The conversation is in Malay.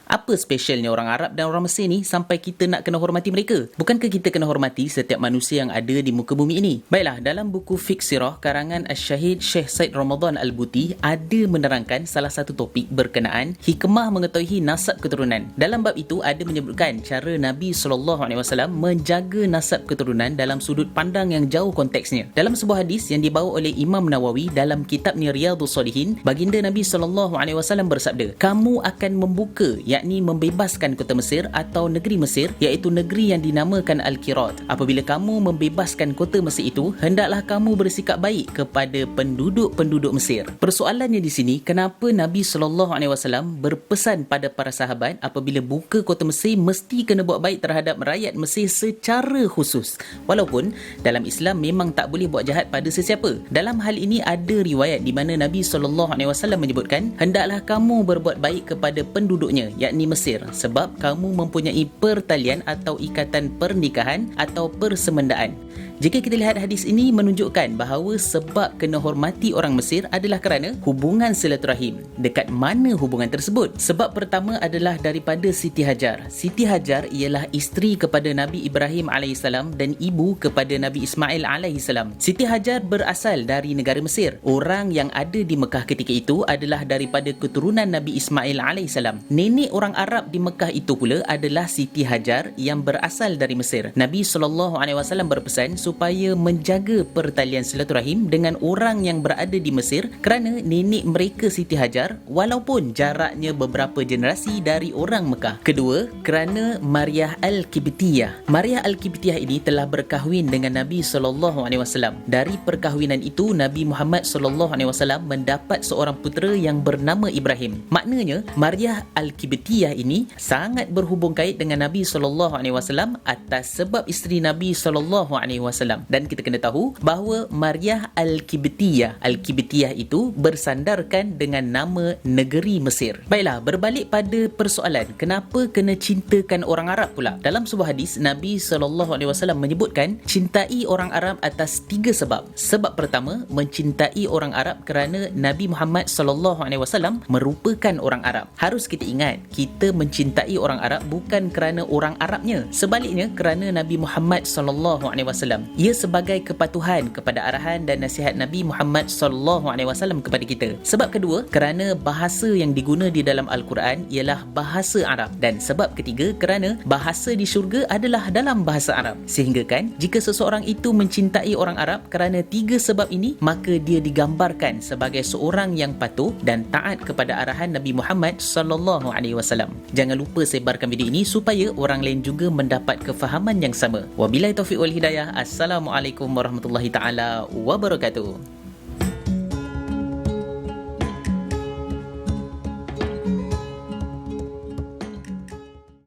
Apa specialnya orang Arab dan orang Mesir ni sampai kita nak kena hormati mereka? Bukankah kita kena hormati setiap manusia yang ada di muka bumi ini? Baiklah, dalam buku Fiqh Sirah karangan Asy-Syahid Syekh Said Ramadan Al-Buti ada menerangkan salah satu topik berkenaan hikmah mengetahui nasab keturunan. Dalam bab itu ada menyebutkan cara Nabi SAW menjaga nasab keturunan dalam sudut pandang yang jauh konteksnya. Dalam sebuah hadis yang dibawa oleh Imam Nawawi dalam kitabnya Riyadhus Shalihin, baginda Nabi SAW bersabda, kamu akan membuka, yakni membebaskan kota Mesir atau negeri Mesir, iaitu negeri yang dinamakan Al-Qirat. Apabila kamu membebaskan kota Mesir itu, hendaklah kamu bersikap baik kepada penduduk-penduduk Mesir. Persoalannya di sini, kenapa Nabi SAW berpesan pada para sahabat apabila buka kota Mesir mesti kena buat baik terhadap rakyat Mesir secara khusus, walaupun dalam Islam memang tak boleh buat jahat pada sesiapa. Dalam hal ini ada riwayat di mana Nabi SAW menyebutkan, hendaklah kamu berbuat baik kepada penduduknya, yakni Mesir, sebab kamu mempunyai pertalian atau ikatan pernikahan atau persemendaan. Jika kita lihat hadis ini menunjukkan bahawa sebab kena hormati orang Mesir adalah kerana hubungan silaturahim. Dekat mana hubungan tersebut? Sebab pertama adalah daripada Siti Hajar. Siti Hajar ialah isteri kepada Nabi Ibrahim AS dan ibu kepada Nabi Ismail AS. Siti Hajar berasal dari negara Mesir. Orang yang ada di Mekah ketika itu adalah daripada keturunan Nabi Ismail AS. Nenek orang Arab di Mekah itu pula adalah Siti Hajar yang berasal dari Mesir. Nabi SAW berpesan supaya menjaga pertalian silaturahim dengan orang yang berada di Mesir kerana nenek mereka Siti Hajar walaupun jaraknya beberapa generasi dari orang Mekah. Kedua, kerana Maryah Al-Qibtiyah. Maryah Al-Qibtiyah ini telah berkahwin dengan Nabi SAW. Dari perkahwinan itu, Nabi Muhammad SAW mendapat seorang putera yang bernama Ibrahim. Maknanya, Maryah Al-Qibtiyah ini sangat berhubung kait dengan Nabi SAW atas sebab isteri Nabi SAW. Dan kita kena tahu bahawa Maryah Al-Qibtiyah itu bersandarkan dengan nama negeri Mesir. Baiklah, berbalik pada persoalan, kenapa kena cintakan orang Arab pula? Dalam sebuah hadis, Nabi SAW menyebutkan cintai orang Arab atas 3 sebab. Sebab pertama, mencintai orang Arab kerana Nabi Muhammad SAW merupakan orang Arab. Harus kita ingat, kita mencintai orang Arab bukan kerana orang Arabnya. Sebaliknya, kerana Nabi Muhammad SAW. Ia sebagai kepatuhan kepada arahan dan nasihat Nabi Muhammad SAW kepada kita. Sebab kedua, kerana bahasa yang diguna di dalam Al-Quran ialah bahasa Arab. Dan sebab ketiga, kerana bahasa di syurga adalah dalam bahasa Arab. Sehingga kan, jika seseorang itu mencintai orang Arab kerana 3 sebab ini, maka dia digambarkan sebagai seorang yang patuh dan taat kepada arahan Nabi Muhammad SAW. Jangan lupa sebarkan video ini supaya orang lain juga mendapat kefahaman yang sama. Wabillahi taufiq wal hidayah. Assalamualaikum warahmatullahi taala wabarakatuh.